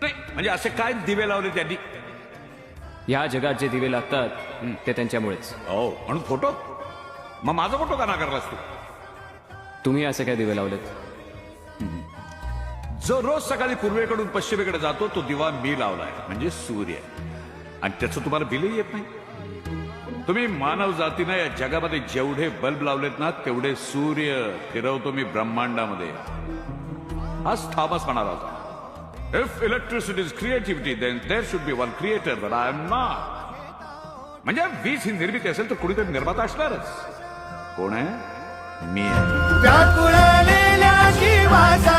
नाही म्हणजे असे काय दिवे लावले त्यांनी? या जगात जे दिवे लागतात ते त्यांच्यामुळेच. हो म्हणून फोटो, मग माझा फोटो का नाकारलास तू? तुम्ही असे काय दिवे लावलेत? जो रोज सकाळी पूर्वेकडून पश्चिमेकडे जातो तो दिवा मी लावलाय, म्हणजे सूर्य. आणि त्याचं तुम्हाला बिलही येत नाही. तुम्ही मानव जातीनं या जगामध्ये जेवढे बल्ब लावलेत ना तेवढे सूर्य फिरवतो मी ब्रह्मांडामध्ये. आज थॉमस म्हणाला होता, if electricity is creativity then there should be one creator, but I am not. म्हणजे वीज ही निर्मिती असेल तर कुणीतरी निर्माता असणारच. कोण आहे? मी आहे. व्याकुळलेल्या जीवाचा